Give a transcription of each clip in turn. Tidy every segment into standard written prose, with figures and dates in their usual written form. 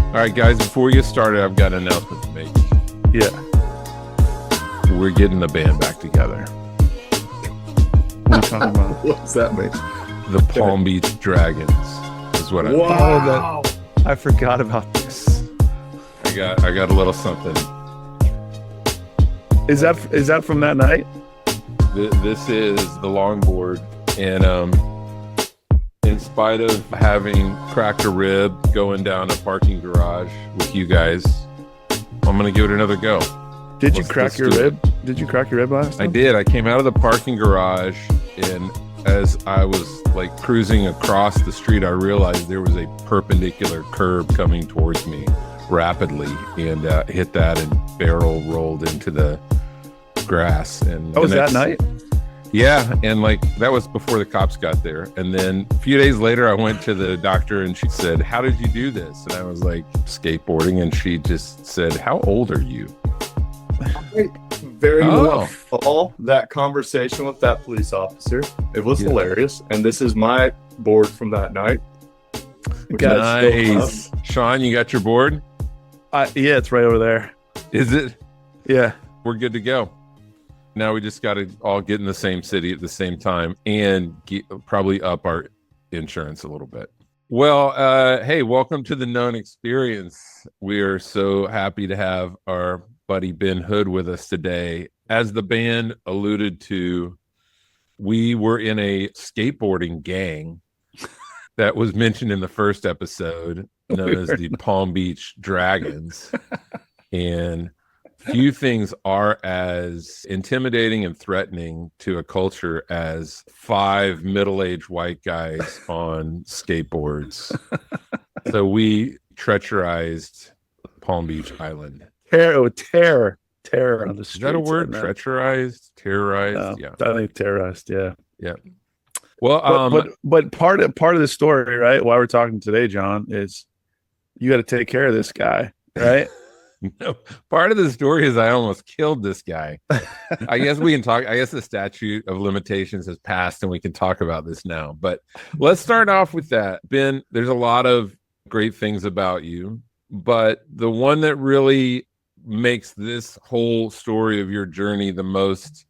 All right, guys, before we get started, I've got an announcement to make. Yeah. We're getting the band back together. What are you talking about? What's that mean? The Palm Beach Dragons is what I mean. Wow. I forgot about this. I got a little something. Is that from that night? This is the longboard, and in spite of having cracked a rib going down a parking garage with you guys, I'm gonna give it another go. Did you crack your rib? Did you crack your rib last time? I did. I came out of the parking garage, and as I was like cruising across the street, I realized there was a perpendicular curb coming towards me rapidly, and hit that and barrel rolled into the grass. And was that night? Yeah, and like that was before the cops got there. And then a few days later, I went to the doctor, and she said, "How did you do this?" And I was like, "Skateboarding." And she just said, "How old are you?" Very well. All that conversation with that police officer, it was hilarious. And this is my board from that night. Nice. Sean, you got your board? Yeah, it's right over there. Is it? Yeah. We're good to go. Now we just got to all get in the same city at the same time and probably up our insurance a little bit. Well, hey, welcome to the Known Experience. We are so happy to have our buddy Ben Hood with us today. As the band alluded to, we were in a skateboarding gang that was mentioned in the first episode, known as the Palm Beach Dragons. And few things are as intimidating and threatening to a culture as 5 middle-aged white guys on skateboards. So we treacherized Palm Beach Island. Terror on the streets. Is that a word? Treacherized? Terrorized? Yeah. I think terrorized, yeah. Yeah. Well, but part of the story, right, why we're talking today, John, is you got to take care of this guy, right? No, part of the story is I almost killed this guy. I guess we can talk. I guess the statute of limitations has passed and we can talk about this now. But let's start off with that. Ben, there's a lot of great things about you, but the one that really makes this whole story of your journey the most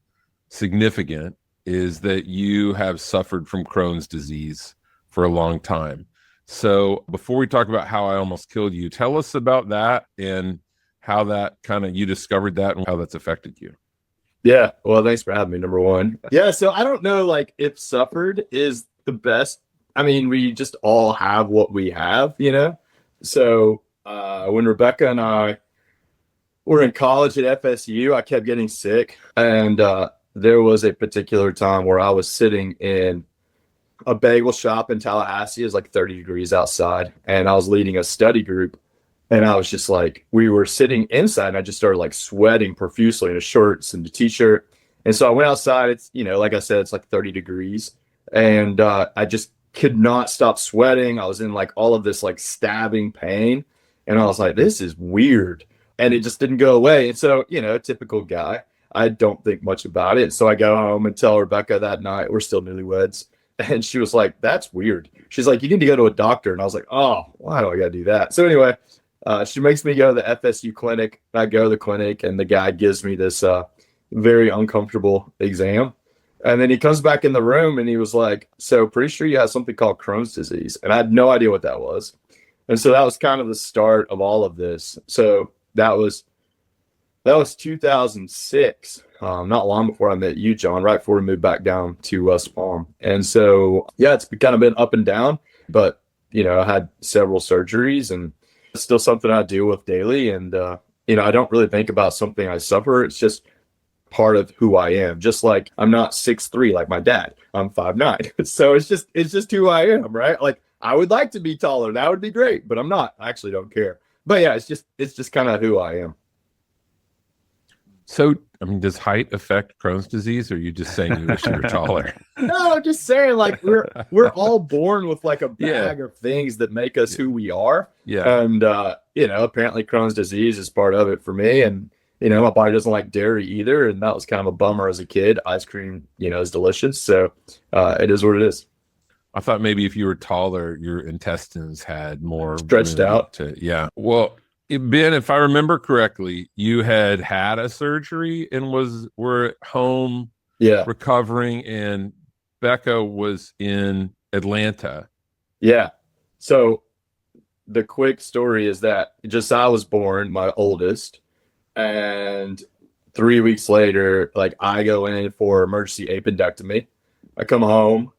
significant is that you have suffered from Crohn's disease for a long time. So before we talk about how I almost killed you, tell us about that and how that kind of you discovered that and how that's affected you. Yeah. Well, thanks for having me, number one. Yeah. So I don't know, like, if suffered is the best. I mean, we just all have what we have, you know? So when Rebecca and I were in college at FSU, I kept getting sick. And there was a particular time where I was sitting in a bagel shop in Tallahassee. It was like 30 degrees outside. And I was leading a study group. And I was just like, we were sitting inside and I just started like sweating profusely in a shorts and a t-shirt. And so I went outside. It's, you know, like I said, it's like 30 degrees. And I just could not stop sweating. I was in like all of this like stabbing pain. And I was like, this is weird. And it just didn't go away. And so, you know, typical guy, I don't think much about it. So I go home and tell Rebecca that night, we're still newlyweds. And she was like, that's weird. She's like, you need to go to a doctor. And I was like, oh, why do I got to do that? So anyway, she makes me go to the FSU clinic. I go to the clinic and the guy gives me this very uncomfortable exam. And then he comes back in the room and he was like, so pretty sure you have something called Crohn's disease. And I had no idea what that was. And so that was kind of the start of all of this. So that was 2006, not long before I met you, John, right before we moved back down to West Palm. And so, yeah, it's kind of been up and down, but, you know, I had several surgeries and it's still something I deal with daily. And, you know, I don't really think about something I suffer. It's just part of who I am. Just like I'm not 6'3" like my dad. I'm 5'9". So it's just who I am, right? Like I would like to be taller. That would be great, but I'm not. I actually don't care. But yeah, it's just kind of who I am. So, I mean, does height affect Crohn's disease, or are you just saying you wish you were taller? No, I'm just saying, like, we're all born with like a bag of things that make us who we are. Yeah. And you know, apparently Crohn's disease is part of it for me. And you know, my body doesn't like dairy either, and that was kind of a bummer as a kid. Ice cream, you know, is delicious, so it is what it is. I thought maybe if you were taller, your intestines had more Stretched room out. yeah. Well, Ben, if I remember correctly, you had a surgery and were at home Yeah. recovering, and Becca was in Atlanta. Yeah. So the quick story is that Josiah was born, my oldest, and 3 weeks later, like I go in for emergency appendectomy. I come home,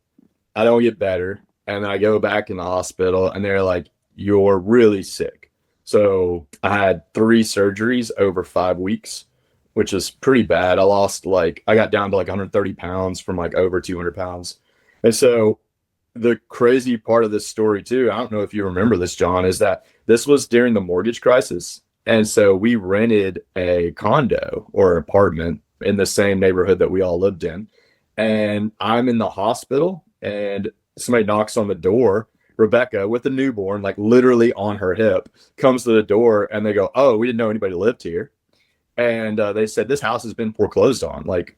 I don't get better, and then I go back in the hospital, and they're like, "You're really sick." So I had 3 surgeries over 5 weeks, which is pretty bad. I got down to like 130 pounds from like over 200 pounds. And so the crazy part of this story too, I don't know if you remember this, John, is that this was during the mortgage crisis. And so we rented a condo or apartment in the same neighborhood that we all lived in. And I'm in the hospital and somebody knocks on the door. Rebecca with a newborn, like literally on her hip, comes to the door and they go, "Oh, we didn't know anybody lived here." And they said, "This house has been foreclosed on. Like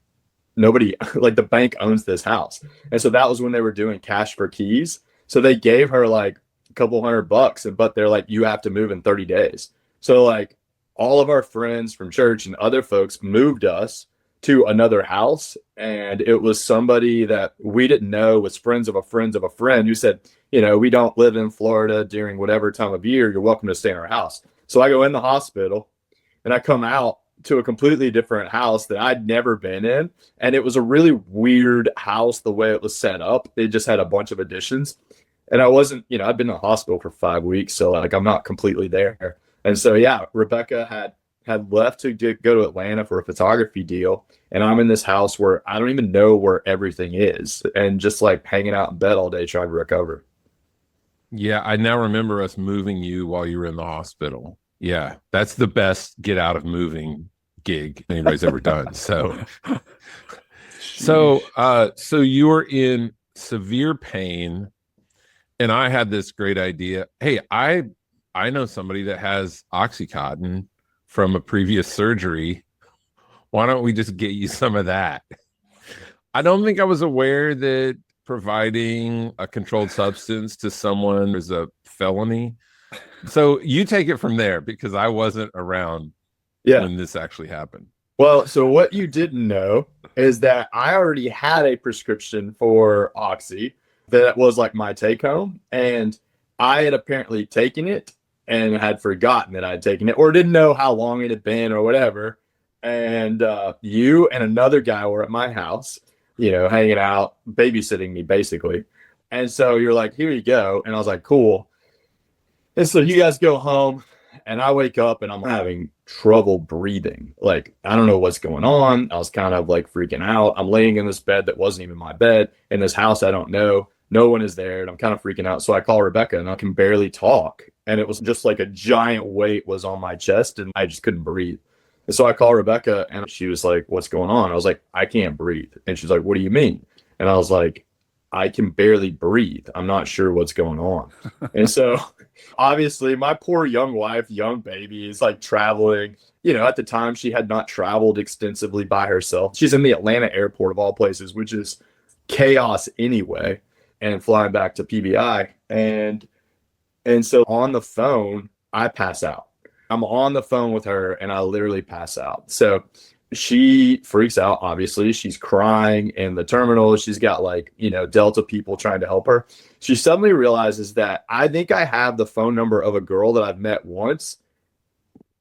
nobody, like the bank owns this house." And so that was when they were doing cash for keys. So they gave her like a couple $100, but they're like, "You have to move in 30 days." So like all of our friends from church and other folks moved us to another house. And it was somebody that we didn't know was friends of a friend of a friend who said, "We don't live in Florida during whatever time of year. You're welcome to stay in our house." So I go in the hospital and I come out to a completely different house that I'd never been in. And it was a really weird house the way it was set up. It just had a bunch of additions. And I wasn't, I'd been in the hospital for 5 weeks. So like I'm not completely there. And so yeah, Rebecca had left to go to Atlanta for a photography deal. And I'm in this house where I don't even know where everything is and just like hanging out in bed all day trying to recover. Yeah, I now remember us moving you while you were in the hospital. Yeah, that's the best get out of moving gig anybody's ever done. So you were in severe pain, and I had this great idea. Hey, I know somebody that has Oxycontin from a previous surgery. Why don't we just get you some of that? I don't think I was aware that providing a controlled substance to someone is a felony. So you take it from there because I wasn't around Yeah. when this actually happened. Well, so what you didn't know is that I already had a prescription for Oxy that was like my take home. And I had apparently taken it and had forgotten that I had taken it or didn't know how long it had been or whatever. And you and another guy were at my house, hanging out, babysitting me basically. And so you're like, "Here you go." And I was like, "Cool." And so you guys go home and I wake up and I'm having trouble breathing. Like, I don't know what's going on. I was kind of like freaking out. I'm laying in this bed that wasn't even my bed in this house I don't know. No one is there. And I'm kind of freaking out. So I call Rebecca and I can barely talk. And it was just like a giant weight was on my chest and I just couldn't breathe. And so I call Rebecca and she was like, "What's going on?" I was like, "I can't breathe." And she's like, "What do you mean?" And I was like, "I can barely breathe. I'm not sure what's going on." And so obviously my poor young wife, young baby is like traveling. At the time she had not traveled extensively by herself. She's in the Atlanta airport of all places, which is chaos anyway, and flying back to PBI. And so on the phone, I pass out. I'm on the phone with her and I literally pass out. So she freaks out. Obviously, she's crying in the terminal. She's got like, Delta people trying to help her. She suddenly realizes that I think I have the phone number of a girl that I've met once.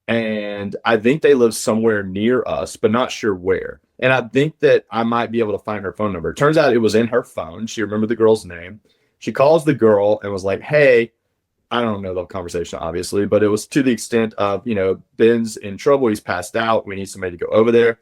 And I think they live somewhere near us, but not sure where. And I think that I might be able to find her phone number. Turns out it was in her phone. She remembered the girl's name. She calls the girl and was like, "Hey," I don't know the conversation, obviously, but it was to the extent of, "Ben's in trouble. He's passed out. We need somebody to go over there."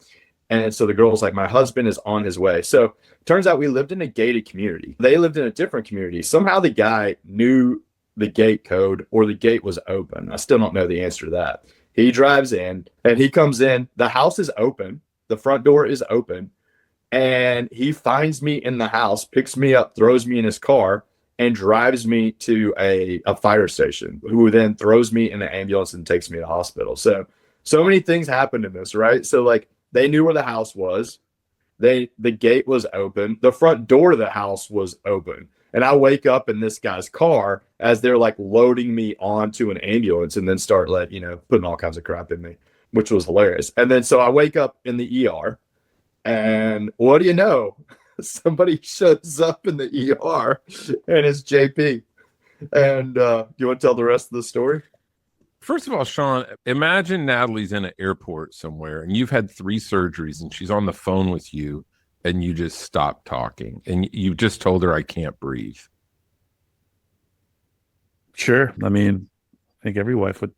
And so the girl was like, "My husband is on his way." So turns out we lived in a gated community. They lived in a different community. Somehow the guy knew the gate code or the gate was open. I still don't know the answer to that. He drives in and he comes in. The house is open. The front door is open. And he finds me in the house, picks me up, throws me in his car, and drives me to a fire station, who then throws me in the ambulance and takes me to the hospital. So many things happened in this, right? So like they knew where the house was. the gate was open. The front door of the house was open. And I wake up in this guy's car as they're like loading me onto an ambulance and then start putting all kinds of crap in me, which was hilarious. And then so I wake up in the ER, and what do you know? Somebody shows up in the ER, and it's JP. And you want to tell the rest of the story? First of all, Sean, imagine Natalie's in an airport somewhere and you've had 3 surgeries and she's on the phone with you and you just stop talking and you just told her, I can't breathe. Sure. I mean, I think every wife would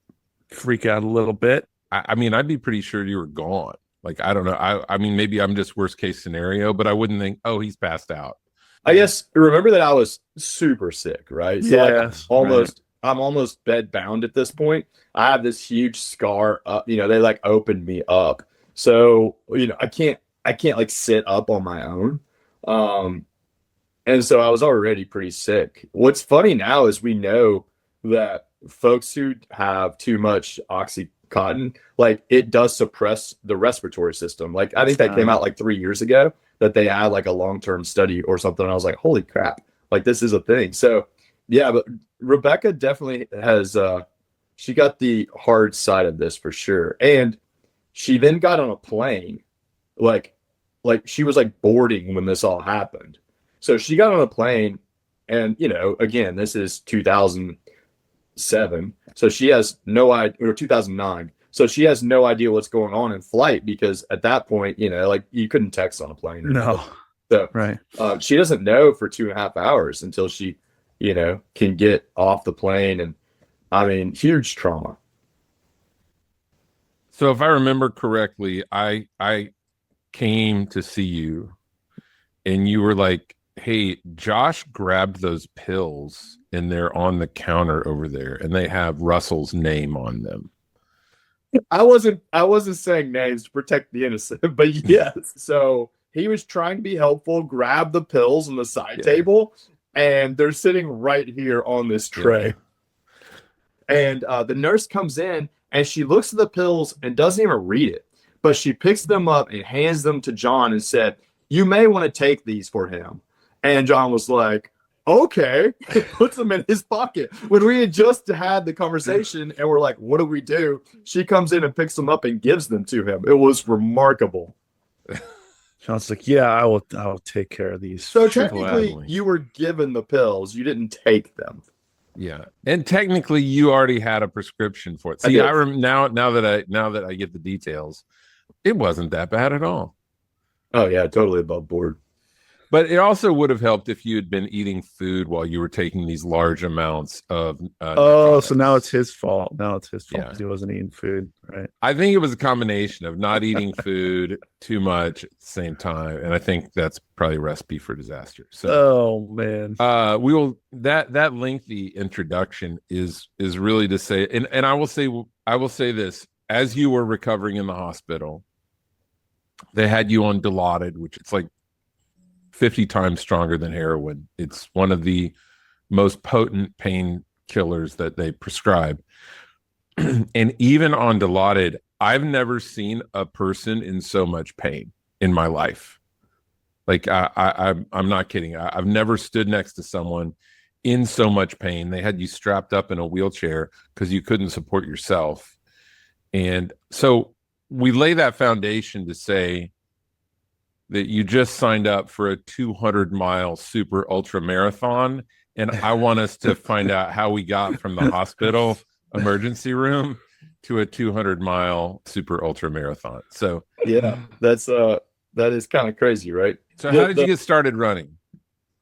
freak out a little bit. I mean, I'd be pretty sure you were gone. Like, I don't know. I mean, maybe I'm just worst case scenario, but I wouldn't think, oh, he's passed out. I guess remember that I was super sick, right? So Yes, I'm almost bed bound at this point. I have this huge scar up, they like opened me up. So, I can't like sit up on my own. And so I was already pretty sick. What's funny now is we know that folks who have too much Oxycontin, like it does suppress the respiratory system. Like I think that came out like 3 years ago that they had like a long-term study or something. And I was like, holy crap, like this is a thing. So yeah, but Rebecca definitely has, she got the hard side of this for sure. And she then got on a plane, like she was like boarding when this all happened. So she got on a plane and, again, this is 2007. So she has no idea, or 2009. So she has no idea what's going on in flight because at that point, like you couldn't text on a plane. No. So right. She doesn't know for 2.5 hours until she, can get off the plane. And I mean, huge trauma. So if I remember correctly, I came to see you and you were like, hey, Josh grabbed those pills and they're on the counter over there and they have Russell's name on them. I wasn't saying names to protect the innocent, but yes. So he was trying to be helpful, grab the pills on the side table, and they're sitting right here on this tray. And the nurse comes in and she looks at the pills and doesn't even read it, but she picks them up and hands them to John and said, you may want to take these for him. And John was like, okay, puts them in his pocket. When we had just had the conversation and we're like, what do we do? She comes in and picks them up and gives them to him. It was remarkable. John's like, yeah, I will take care of these. So technically you were given the pills. You didn't take them. Yeah. And technically you already had a prescription for it. See, I remember now that I get the details, it wasn't that bad at all. Oh yeah, totally above board. But it also would have helped if you had been eating food while you were taking these large amounts of. So now it's his fault. Now it's his fault because he wasn't eating food, right? I think it was a combination of not eating food too much at the same time, and I think that's probably a recipe for disaster. So, oh man, we will that lengthy introduction is really to say, and I will say this: as you were recovering in the hospital, they had you on Dilaudid, which it's like 50 times stronger than heroin. It's one of the most potent painkillers that they prescribe. And even on Dilaudid, I've never seen a person in so much pain in my life. Like I'm not kidding. I've never stood next to someone in so much pain. They had you strapped up in a wheelchair because you couldn't support yourself. And so we lay that foundation to say that you just signed up for a 200-mile super ultra marathon. And I want us to find out how we got from the hospital emergency room to a 200-mile super ultra marathon. So yeah, that is kind of crazy, right? So how did you get started running?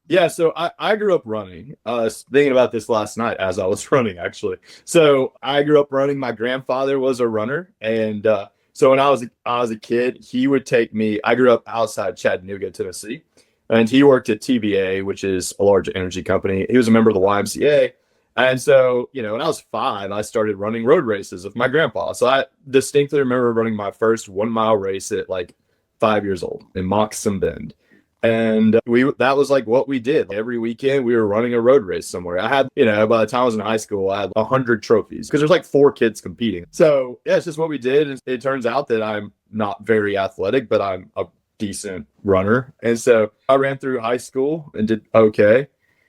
Yeah, so I grew up running. I was thinking about this last night as I was running, actually. So I grew up running. My grandfather was a runner, and so when I was a kid, he would take me. I grew up outside Chattanooga, Tennessee, and he worked at TBA, which is a large energy company. He was a member of the YMCA, and so when I was 5, I started running road races with my grandpa. So I distinctly remember running my first 1-mile race at like 5 years old in Moxon Bend. And that was like what we did. Every weekend we were running a road race somewhere. I had, by the time I was in high school, I had 100 trophies because there's like 4 kids competing. So yeah, it's just what we did. And it turns out that I'm not very athletic, but I'm a decent runner. And so I ran through high school and did okay,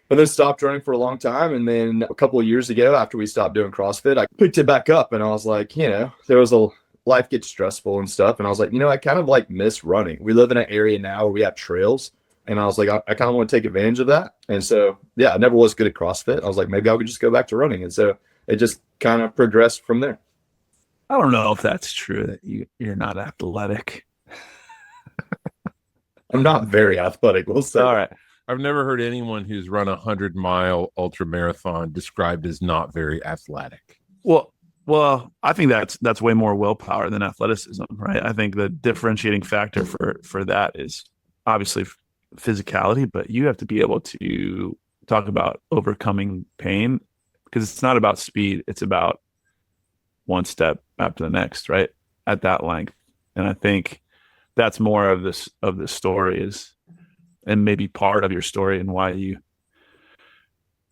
but then stopped running for a long time. And then a couple of years ago, after we stopped doing CrossFit, I picked it back up, and I was like, there was a life gets stressful and stuff. And I was like, I kind of like miss running. We live in an area now where we have trails. And I was like, I kind of want to take advantage of that. And so, I never was good at CrossFit. I was like, maybe I could just go back to running. And so it just kind of progressed from there. I don't know if that's true that you're not athletic. I'm not very athletic. We'll say. All right. I've never heard anyone who's run a 100-mile ultra marathon described as not very athletic. Well, I think that's way more willpower than athleticism, right? I think the differentiating factor for that is obviously physicality, but you have to be able to talk about overcoming pain, because it's not about speed. It's about one step after the next, right? At that length. And I think that's more of the story is, and maybe part of your story and why you,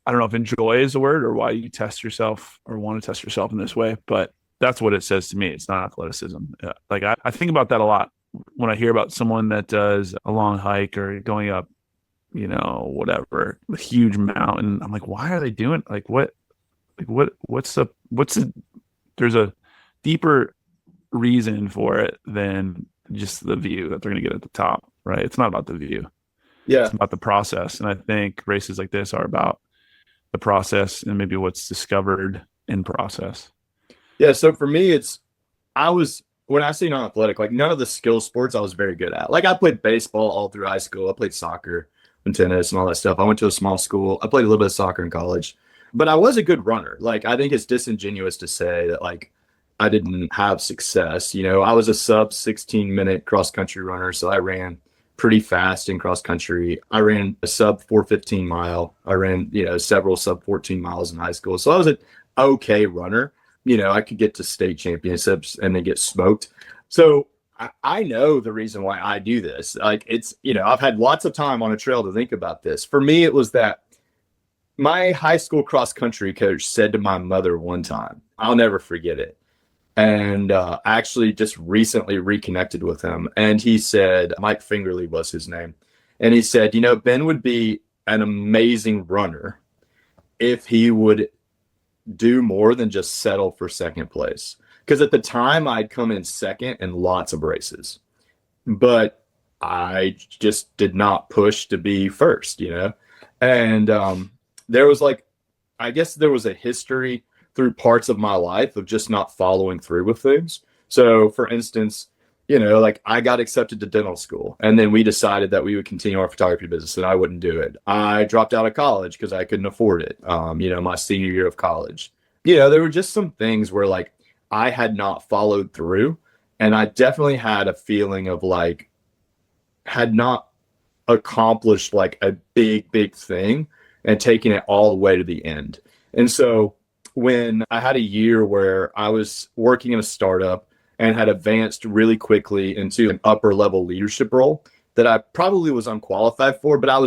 I don't know if enjoy is a word or why you test yourself or want to test yourself in this way, but that's what it says to me. It's not athleticism. Like I think about that a lot when I hear about someone that does a long hike or going up, whatever, a huge mountain. I'm like, why are they doing what's the there's a deeper reason for it than just the view that they're going to get at the top, right? It's not about the view. Yeah. It's about the process. And I think races like this are about the process and maybe what's discovered in process. Yeah. So for me, when I say non-athletic, like none of the skill sports I was very good at. Like I played baseball all through high school. I played soccer and tennis and all that stuff. I went to a small school. I played a little bit of soccer in college, but I was a good runner. Like I think it's disingenuous to say that like I didn't have success. I was a sub 16-minute cross country runner. So I ran pretty fast in cross country. I ran a sub 4:15 mile. I ran, several sub 14 miles in high school. So I was an okay runner. I could get to state championships and then get smoked. So I know the reason why I do this. Like it's, I've had lots of time on a trail to think about this. For me, it was that my high school cross country coach said to my mother one time, I'll never forget it. And I actually just recently reconnected with him. And he said, Mike Fingerly was his name. And he said, Ben would be an amazing runner if he would do more than just settle for second place. Because at the time I'd come in second in lots of races, but I just did not push to be first, And there was I guess there was a history through parts of my life of just not following through with things. So for instance, I got accepted to dental school, and then we decided that we would continue our photography business and I wouldn't do it. I dropped out of college because I couldn't afford it. My senior year of college, there were just some things where I had not followed through, and I definitely had a feeling of had not accomplished a big thing and taking it all the way to the end. And so when I had a year where I was working in a startup and had advanced really quickly into an upper level leadership role that I probably was unqualified for, but I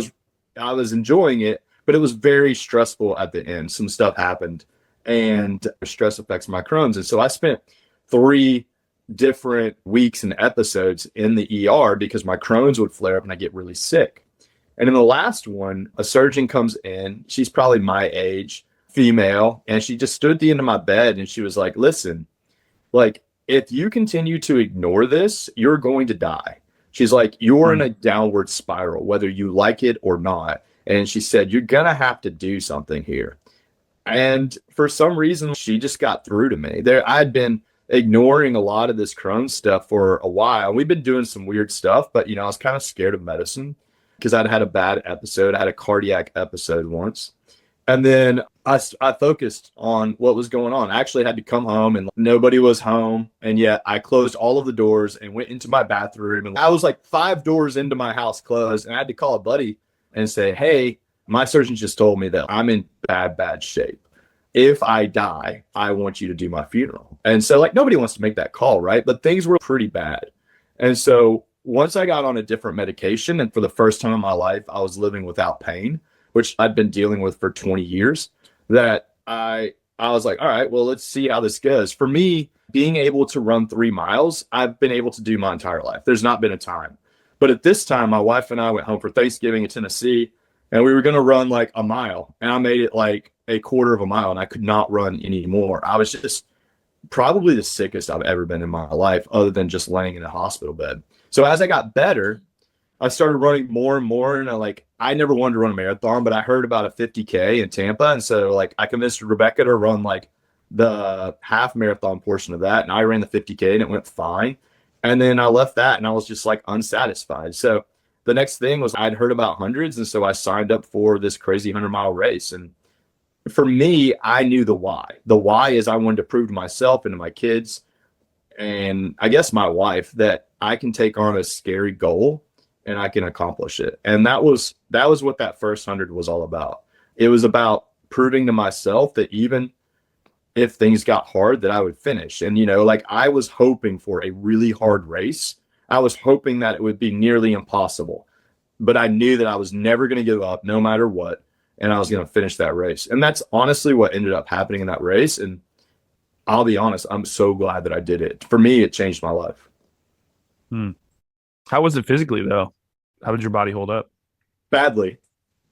was enjoying it, but it was very stressful at the end. Some stuff happened and stress affects my Crohn's. And so I spent 3 different weeks and episodes in the ER because my Crohn's would flare up and I get really sick. And in the last one, a surgeon comes in. She's probably my age, female, and she just stood at the end of my bed and she was like, listen, if you continue to ignore this, you're going to die. She's like, you're in a downward spiral, whether you like it or not. And she said, you're going to have to do something here. And for some reason, she just got through to me. I'd been ignoring a lot of this Crohn's stuff for a while. We've been doing some weird stuff, but, I was kind of scared of medicine because I'd had a bad episode. I had a cardiac episode once. And then I focused on what was going on. I actually had to come home and nobody was home. And yet I closed all of the doors and went into my bathroom. And I was 5 doors into my house closed. And I had to call a buddy and say, hey, my surgeon just told me that I'm in bad shape. If I die, I want you to do my funeral. And so nobody wants to make that call, right? But things were pretty bad. And so once I got on a different medication, and for the first time in my life, I was living without pain, which I'd been dealing with for 20 years, that I was like, all right, well, let's see how this goes. For me, being able to run 3 miles, I've been able to do my entire life. There's not been a time. But at this time, my wife and I went home for Thanksgiving in Tennessee, and we were going to run like a mile. And I made it like a quarter of a mile, and I could not run anymore. I was just probably the sickest I've ever been in my life, other than just laying in a hospital bed. So as I got better, I started running more and more. And I never wanted to run a marathon, but I heard about a 50K in Tampa. And so like I convinced Rebecca to run like the half marathon portion of that. And I ran the 50K and it went fine. And then I left that and I was just like unsatisfied. So the next thing was I'd heard about hundreds. And so I signed up for this crazy 100-mile race. And for me, I knew the why. The why is I wanted to prove to myself and to my kids and I guess my wife that I can take on a scary goal and I can accomplish it. And that was what that first 100 was all about. It was about proving to myself that even if things got hard, that I would finish. And, like I was hoping for a really hard race. I was hoping that it would be nearly impossible, but I knew that I was never going to give up no matter what. And I was going to finish that race. And that's honestly what ended up happening in that race. And I'll be honest, I'm so glad that I did it. For me, it changed my life. How was it physically, though? How did your body hold up? Badly.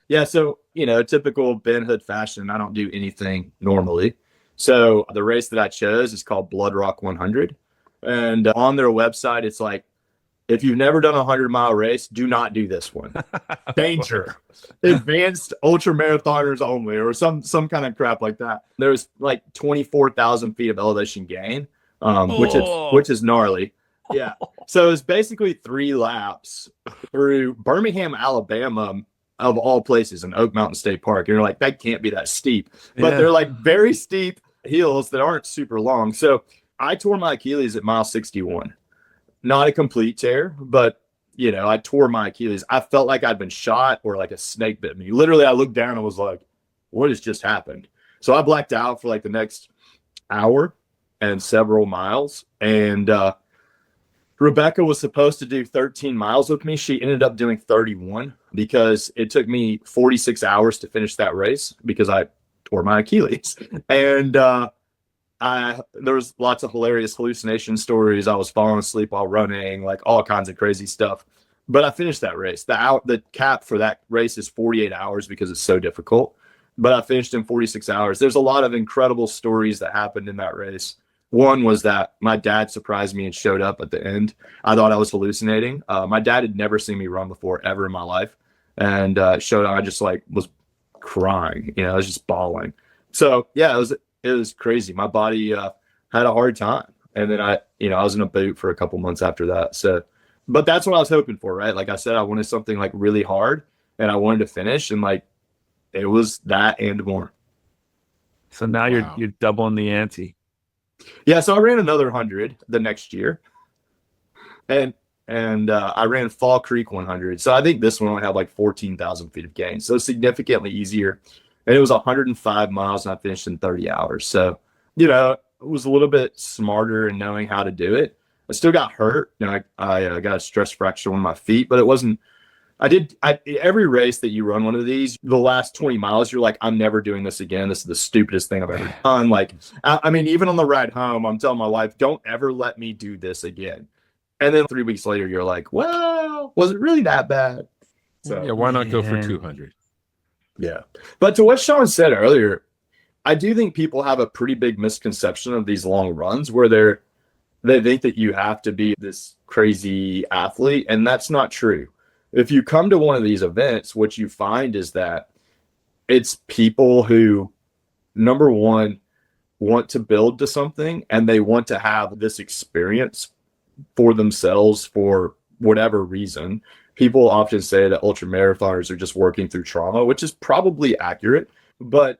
Yeah, so, typical Ben Hood fashion, I don't do anything normally. So the race that I chose is called Blood Rock 100. And on their website, it's like, if you've never done a 100-mile race, do not do this one. Danger. Advanced ultra marathoners only, or some kind of crap like that. There's like 24,000 feet of elevation gain, which is gnarly. Yeah. So it's basically 3 laps through Birmingham, Alabama, of all places, in Oak Mountain State Park. And you're like, that can't be that steep. But they're like very steep hills that aren't super long. So I tore my Achilles at mile 61. Not a complete tear, but I tore my Achilles. I felt like I'd been shot or like a snake bit me. Literally, I looked down and was like, what has just happened? So I blacked out for like the next hour and several miles. And Rebecca was supposed to do 13 miles with me. She ended up doing 31 because it took me 46 hours to finish that race because I tore my Achilles. And there was lots of hilarious hallucination stories. I was falling asleep while running, like all kinds of crazy stuff. But I finished that race. The cap for that race is 48 hours because it's so difficult. But I finished in 46 hours. There's a lot of incredible stories that happened in that race. One was that my dad surprised me and showed up at the end. I thought I was hallucinating. My dad had never seen me run before ever in my life. And showed up. I just was crying. I was just bawling. So yeah, it was crazy. My body had a hard time. And then I was in a boot for a couple months after that. So, but that's what I was hoping for, right? Like I said, I wanted something like really hard and I wanted to finish, and like it was that and more. So now you're doubling the ante. Yeah. So I ran another 100 the next year. And I ran Fall Creek 100. So I think this one only had like 14,000 feet of gain. So significantly easier. And it was 105 miles and I finished in 30 hours. So, it was a little bit smarter in knowing how to do it. I still got hurt. I got a stress fracture on my feet, but it wasn't, every race that you run one of these, the last 20 miles, you're like, I'm never doing this again. This is the stupidest thing I've ever done. Like, I mean, even on the ride home, I'm telling my wife, don't ever let me do this again. And then 3 weeks later, you're like, well, was it really that bad? So yeah, why not go for 200? Yeah. But to what Sean said earlier, I do think people have a pretty big misconception of these long runs where they think that you have to be this crazy athlete, and that's not true. If you come to one of these events, what you find is that it's people who, number one, want to build to something, and they want to have this experience for themselves for whatever reason. People often say that ultra marathoners are just working through trauma, which is probably accurate, but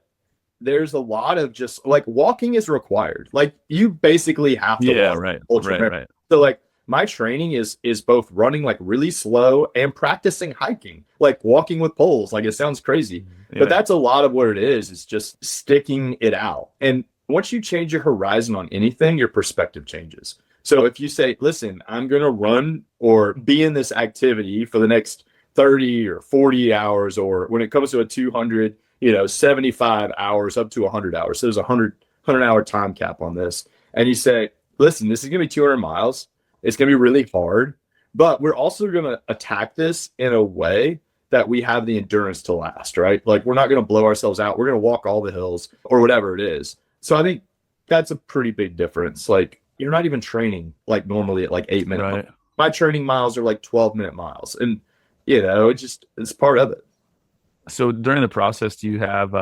there's a lot of just like walking is required. Like you basically have to walk right. So like my training is both running like really slow and practicing hiking, like walking with poles. Like it sounds crazy, but that's a lot of what it is. It's just sticking it out. And once you change your horizon on anything, your perspective changes. So if you say, listen, I'm going to run or be in this activity for the next 30 or 40 hours, or when it comes to a 200, 75 hours up to 100 hours. So there's a 100-hour time cap on this. And you say, listen, this is going to be 200 miles. It's going to be really hard, But we're also going to attack this in a way that we have the endurance to last, right? Like we're not going to blow ourselves out. We're going to walk all the hills or whatever it is. So I think that's a pretty big difference. Like you're not even training like normally at like 8-minute. Right. My training miles are like 12-minute miles. And, it's part of it. So during the process, do you have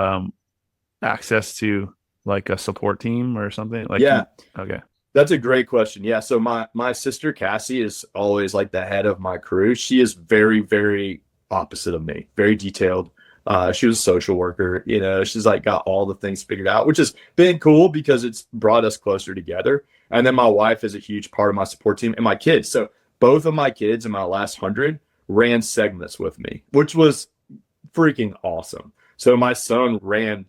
access to like a support team or something? Like, Yeah. Okay. That's a great question. Yeah. So my sister Cassie is always like the head of my crew. She is very, very opposite of me, very detailed. She was a social worker, she's like got all the things figured out, which has been cool because it's brought us closer together. And then my wife is a huge part of my support team and my kids. So both of my kids in my last 100 ran segments with me, which was freaking awesome. So my son ran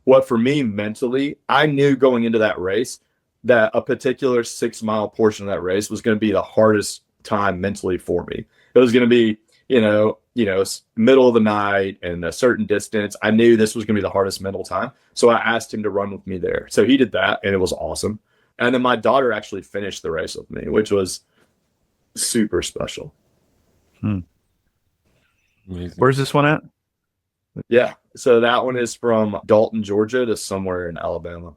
what for me mentally, I knew going into that race that a particular 6-mile portion of that race was going to be the hardest time mentally for me. It was going to be, middle of the night and a certain distance. I knew this was going to be the hardest mental time. So I asked him to run with me there. So he did that and it was awesome. And then my daughter actually finished the race with me, which was super special. Amazing. Where's this one at? Yeah. So that one is from Dalton, Georgia to somewhere in Alabama.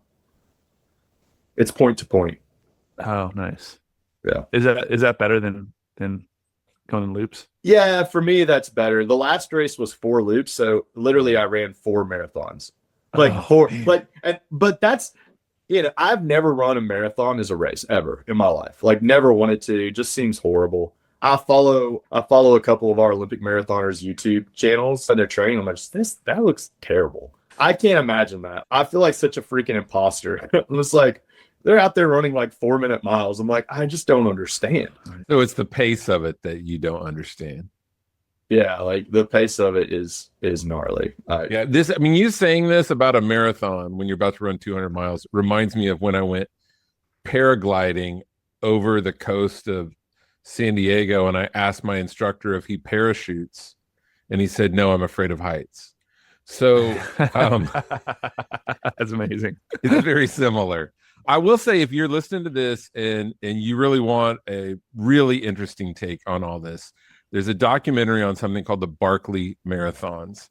It's point to point. Oh, nice. Yeah. Is that better than going in loops? Yeah, for me that's better. The last race was 4 loops, so literally I ran 4 marathons. But that's I've never run a marathon as a race ever in my life. Like never wanted to. It just seems horrible. I follow a couple of our Olympic marathoners YouTube channels and they're training. I'm like, that looks terrible. I can't imagine that. I feel like such a freaking imposter. I'm just like, they're out there running like 4-minute miles. I'm like, I just don't understand. So it's the pace of it that you don't understand. Yeah, like the pace of it is gnarly. Yeah, you saying this about a marathon when you're about to run 200 miles reminds me of when I went paragliding over the coast of San Diego, and I asked my instructor if he parachutes, and he said, "No, I'm afraid of heights." So that's amazing. It's very similar. I will say, if you're listening to this and you really want a really interesting take on all this, there's a documentary on something called the Barkley Marathons,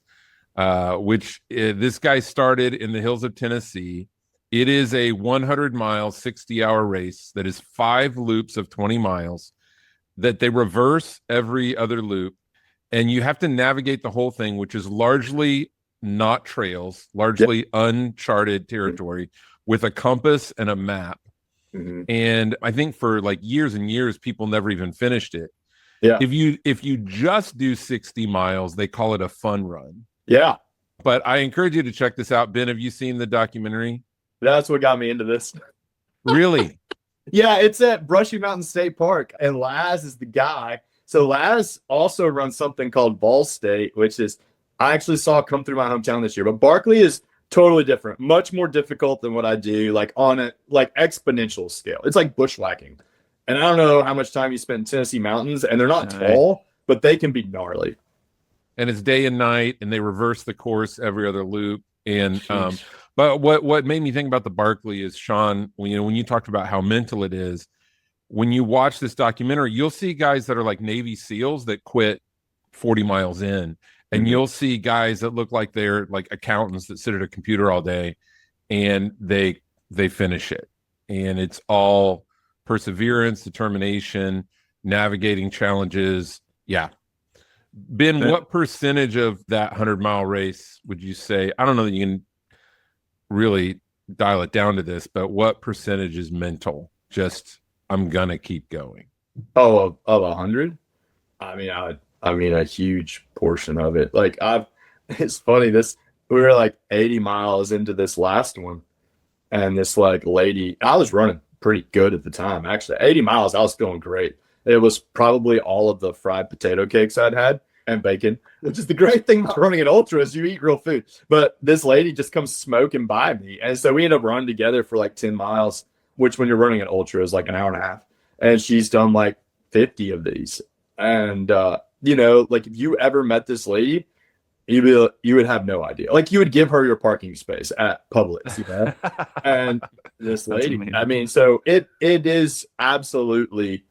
which this guy started in the hills of Tennessee. It is a 100-mile, 60-hour race that is 5 loops of 20 miles that they reverse every other loop. And you have to navigate the whole thing, which is largely not trails, largely uncharted territory, with a compass and a map. Mm-hmm. And I think for like years and years, people never even finished it. Yeah. If you just do 60 miles, they call it a fun run. Yeah. But I encourage you to check this out. Ben, have you seen the documentary? That's what got me into this. Really? Yeah, it's at Brushy Mountain State Park, and Laz is the guy. So Laz also runs something called Ball State, which is I actually saw come through my hometown this year. But Barkley is totally different, much more difficult than what I do, like on a like exponential scale. It's like bushwhacking. And I don't know how much time you spend in Tennessee mountains, and they're not tall, but they can be gnarly. And it's day and night, and they reverse the course every other loop. And but what made me think about the Barkley is, Sean, when you talked about how mental it is, when you watch this documentary, you'll see guys that are like Navy SEALs that quit 40 miles in. And you'll see guys that look like they're like accountants that sit at a computer all day and they finish it. And it's all perseverance, determination, navigating challenges. Yeah. Ben, what percentage of that 100-mile race would you say? I don't know that you can really dial it down to this, but what percentage is mental? Just, I'm going to keep going. Oh, of 100? I mean, a huge portion of it. Like it's funny, we were like 80 miles into this last one, and this like lady, I was running pretty good at the time. Actually, 80 miles, I was feeling great. It was probably all of the fried potato cakes I'd had and bacon, which is the great thing about running an ultra is you eat real food. But this lady just comes smoking by me. And so we ended up running together for like 10 miles, which when you're running an ultra is like an hour and a half. And she's done like 50 of these. And, like if you ever met this lady, you would have no idea. Like you would give her your parking space at Publix, and this lady, so it is absolutely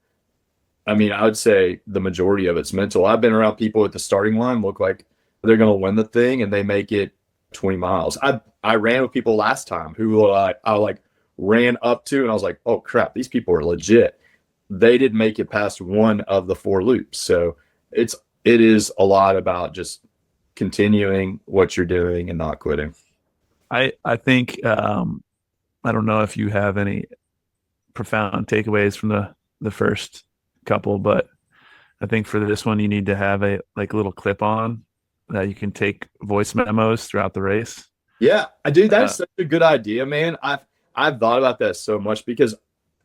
I mean, I would say the majority of it's mental. I've been around people at the starting line look like they're going to win the thing and they make it 20 miles. I ran with people last time who I like ran up to and I was like, oh crap, these people are legit. They didn't make it past one of the 4 loops. So it is a lot about just continuing what you're doing and not quitting. I think I don't know if you have any profound takeaways from the first couple, but I think for this one you need to have a like little clip on that you can take voice memos throughout the race. Yeah, I do. That's such a good idea, man. I've thought about that so much because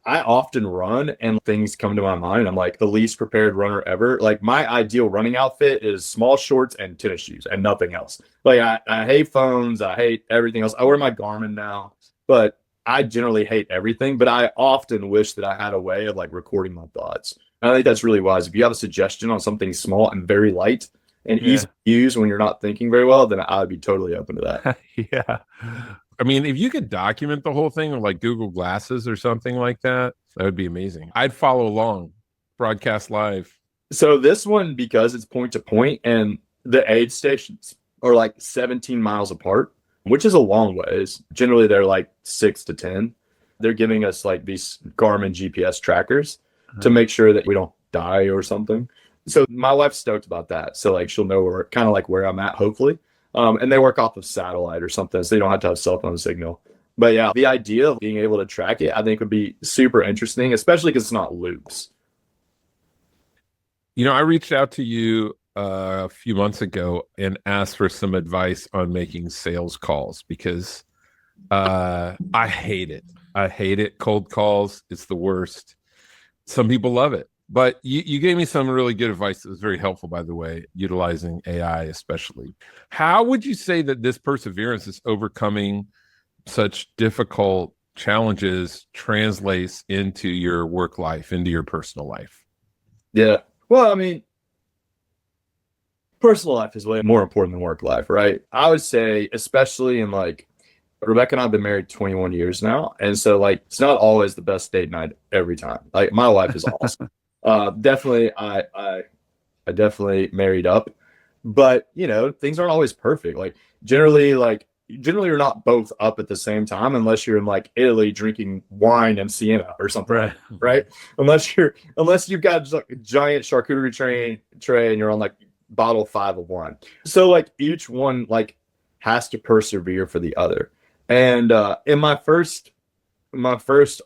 I often run and things come to my mind. I'm like the least prepared runner ever. Like my ideal running outfit is small shorts and tennis shoes and nothing else. Like I hate phones. I hate everything else. I wear my Garmin now, but I generally hate everything. But I often wish that I had a way of like recording my thoughts. And I think that's really wise. If you have a suggestion on something small and very light and easy to use when you're not thinking very well, then I would be totally open to that. Yeah. I mean, if you could document the whole thing with like Google Glasses or something like that, that would be amazing. I'd follow along, broadcast live. So this one, because it's point to point and the aid stations are like 17 miles apart, which is a long ways. Generally, they're like 6 to 10. They're giving us like these Garmin GPS trackers to make sure that we don't die or something. So my wife's stoked about that. So like she'll know where kind of like where I'm at, hopefully. And they work off of satellite or something, so they don't have to have cell phone signal. But yeah, the idea of being able to track it, I think would be super interesting, especially because it's not loops. You know, I reached out to you a few months ago and asked for some advice on making sales calls because I hate it. I hate it. Cold calls, it's the worst. Some people love it. But you gave me some really good advice that was very helpful, by the way, utilizing AI especially. How would you say that this perseverance is overcoming such difficult challenges translates into your work life, into your personal life? Yeah. Well, I mean, personal life is way more important than work life, right? I would say, especially in like, Rebecca and I have been married 21 years now. And so like, it's not always the best date night every time. Like my wife is awesome. Definitely, I definitely married up, but you know, things aren't always perfect. Like generally you're not both up at the same time unless you're in like Italy drinking wine and Siena or something, right? Unless you've got like a giant charcuterie tray and you're on like bottle 5 of wine. So like each one like has to persevere for the other. And in my first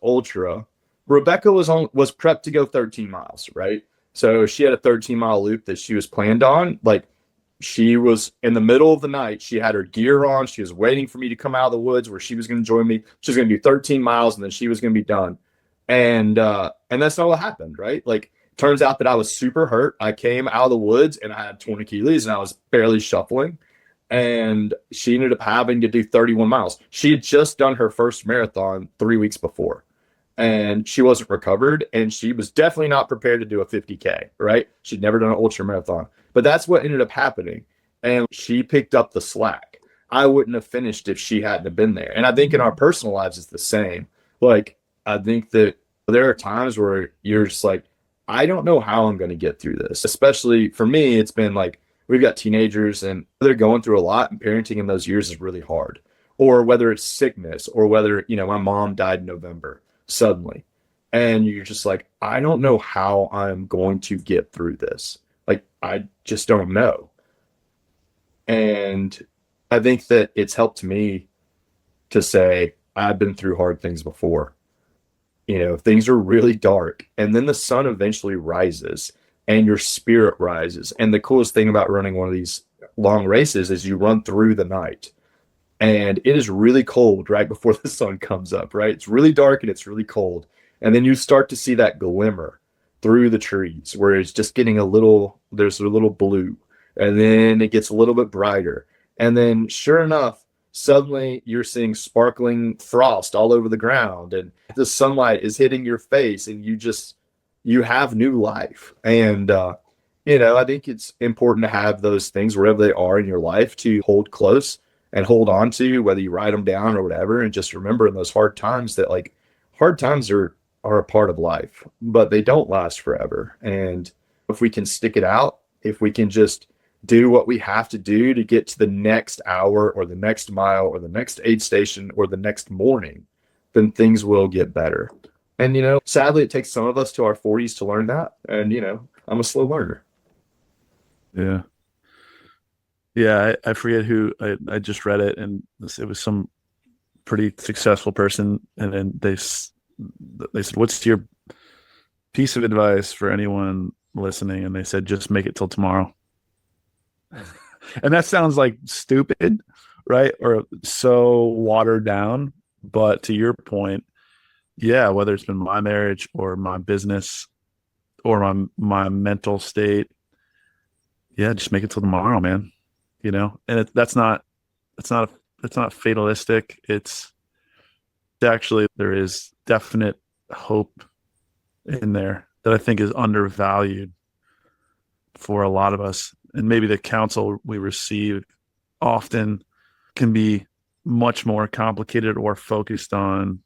ultra, Rebecca was prepped to go 13 miles, right? So she had a 13-mile loop that she was planned on. Like she was in the middle of the night. She had her gear on. She was waiting for me to come out of the woods where she was going to join me. She was going to do 13 miles and then she was going to be done. And that's not what happened, right? Like turns out that I was super hurt. I came out of the woods and I had torn Achilles and I was barely shuffling. And she ended up having to do 31 miles. She had just done her first marathon 3 weeks before. And she wasn't recovered, and she was definitely not prepared to do a 50K, right? She'd never done an ultra marathon, but that's what ended up happening. And she picked up the slack. I wouldn't have finished if she hadn't have been there. And I think in our personal lives, it's the same. Like, I think that there are times where you're just like, I don't know how I'm going to get through this. Especially for me, it's been like, we've got teenagers and they're going through a lot, and parenting in those years is really hard. Or whether it's sickness, or whether, you know, my mom died in November suddenly, and you're just like, I don't know how I'm going to get through this. Like, I just don't know. And I think that it's helped me to say, I've been through hard things before. You know, things are really dark, and then the sun eventually rises and your spirit rises. And the coolest thing about running one of these long races is you run through the night. And it is really cold right before the sun comes up, right? It's really dark and it's really cold. And then you start to see that glimmer through the trees where it's just getting there's a little blue. And then it gets a little bit brighter. And then sure enough, suddenly you're seeing sparkling frost all over the ground and the sunlight is hitting your face and you have new life. And, you know, I think it's important to have those things wherever they are in your life to hold close and hold on to, whether you write them down or whatever. And just remember in those hard times that like hard times are are a part of life, but they don't last forever. And if we can stick it out, if we can just do what we have to do to get to the next hour or the next mile or the next aid station or the next morning, then things will get better. And, sadly, it takes some of us to our 40s to learn that. And, I'm a slow learner. Yeah. Yeah. I forget who I just read it, and it was some pretty successful person. And then they said, "What's your piece of advice for anyone listening?" And they said, "Just make it till tomorrow." And that sounds like stupid, right? Or so watered down. But to your point, yeah, whether it's been my marriage or my business or my mental state, yeah, just make it till tomorrow, man. And that's not fatalistic. It's actually, there is definite hope in there that I think is undervalued for a lot of us. And maybe the counsel we receive often can be much more complicated or focused on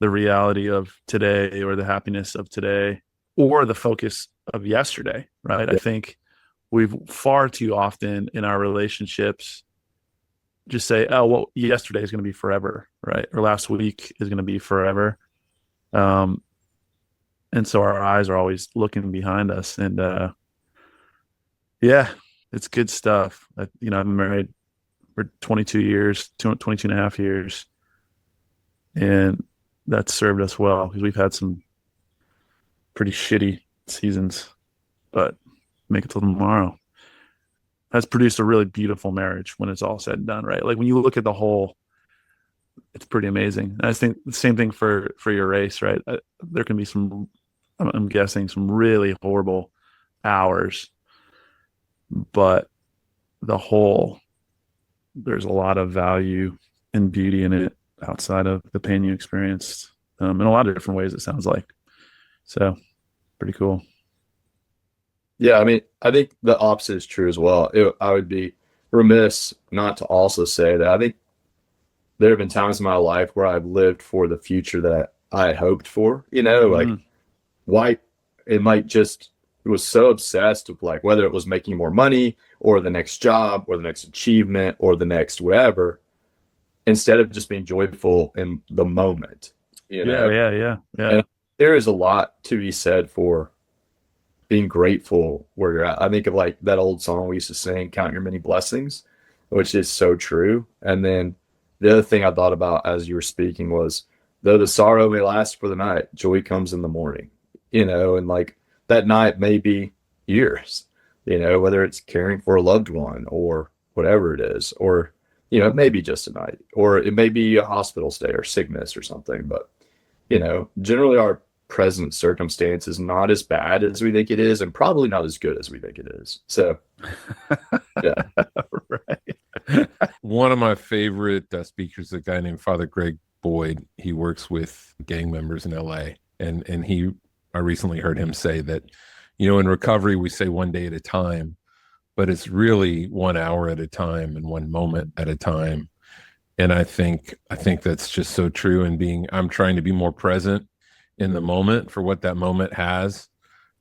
the reality of today or the happiness of today or the focus of yesterday, right? I think we've far too often in our relationships just say, "Oh, well, yesterday is going to be forever," right? Or last week is going to be forever. And so our eyes are always looking behind us. And yeah, it's good stuff. I've been married for 22 years, 22 and a half years. And that's served us well because we've had some pretty shitty seasons, but make it till tomorrow has produced a really beautiful marriage when it's all said and done, right? Like when you look at the whole, it's pretty amazing. And I think the same thing for your race, right? There can be I'm guessing some really horrible hours, but the whole, there's a lot of value and beauty in it outside of the pain you experienced in a lot of different ways, it sounds like. So pretty cool. Yeah, I mean, I think the opposite is true as well. I would be remiss not to also say that I think there have been times in my life where I've lived for the future that I hoped for, like why it might just it was so obsessed with like whether it was making more money or the next job or the next achievement or the next whatever, instead of just being joyful in the moment. Yeah. And there is a lot to be said for being grateful where you're at. I think of like that old song we used to sing, "Count Your Many Blessings," which is so true. And then the other thing I thought about as you were speaking was, though the sorrow may last for the night, joy comes in the morning, and like that night may be years, whether it's caring for a loved one or whatever it is, or, it may be just a night, or it may be a hospital stay or sickness or something. But, generally our present circumstance is not as bad as we think it is, and probably not as good as we think it is. So, yeah. Right. One of my favorite speakers is a guy named Father Greg Boyd. He works with gang members in LA. And I recently heard him say that, in recovery, we say one day at a time, but it's really 1 hour at a time and one moment at a time. And I think that's just so true. And I'm trying to be more present in the moment for what that moment has.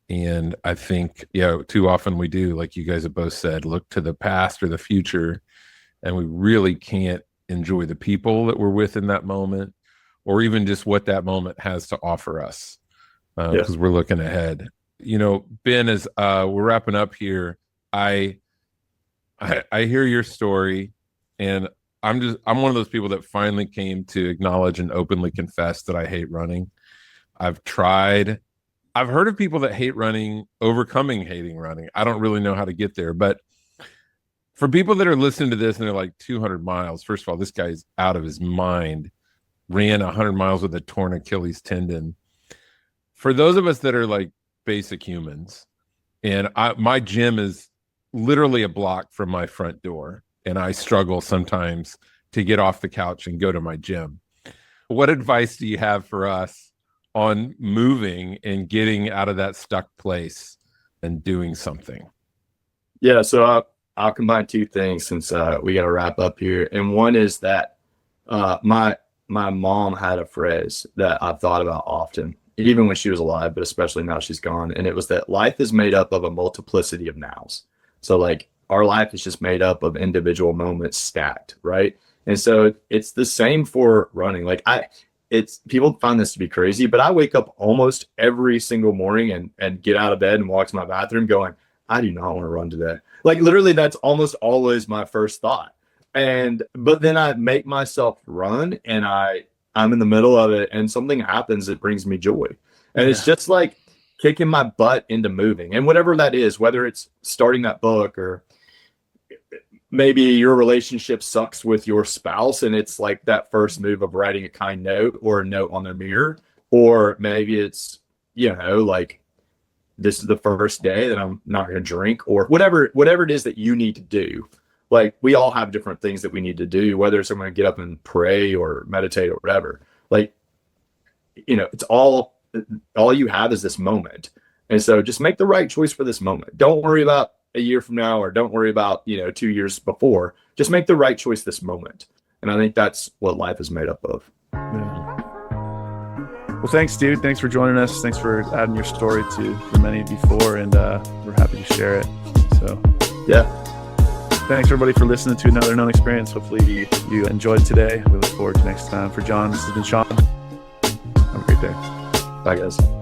And I think, too often we do, like you guys have both said, look to the past or the future, and we really can't enjoy the people that we're with in that moment, or even just what that moment has to offer us, because we're looking ahead. Ben, as we're wrapping up here, I hear your story, and I'm one of those people that finally came to acknowledge and openly confess that I hate running. I've heard of people that hate running, overcoming hating running. I don't really know how to get there, but for people that are listening to this and they're like 200 miles, first of all, this guy's out of his mind, ran 100 miles with a torn Achilles tendon. For those of us that are like basic humans, and my gym is literally a block from my front door, and I struggle sometimes to get off the couch and go to my gym. What advice do you have for us on moving and getting out of that stuck place and doing something? Yeah, so I'll combine two things since we got to wrap up here. And one is that my my mom had a phrase that I've thought about often, even when she was alive, but especially now she's gone. And it was that life is made up of a multiplicity of nows. So like our life is just made up of individual moments stacked, right? And so it's the same for running. Like it's people find this to be crazy, but I wake up almost every single morning and get out of bed and walk to my bathroom going, I do not want to run today. Like literally that's almost always my first thought. But then I make myself run and I'm in the middle of it and something happens that brings me joy. And it's just like kicking my butt into moving. And whatever that is, whether it's starting that book or maybe your relationship sucks with your spouse and it's like that first move of writing a kind note or a note on their mirror, or maybe it's, like this is the first day that I'm not going to drink, or whatever it is that you need to do. Like we all have different things that we need to do, whether it's I'm going to get up and pray or meditate or whatever. Like, it's all you have is this moment. And so just make the right choice for this moment. Don't worry about a year from now, or don't worry about, 2 years before. Just make the right choice this moment. And I think that's what life is made up of. Yeah. Well, thanks, dude. Thanks for joining us. Thanks for adding your story to the many before, and we're happy to share it. So, yeah. Thanks, everybody, for listening to another Known Experience. Hopefully you enjoyed today. We look forward to next time. For John, this has been Sean. Have a great day. Bye, guys.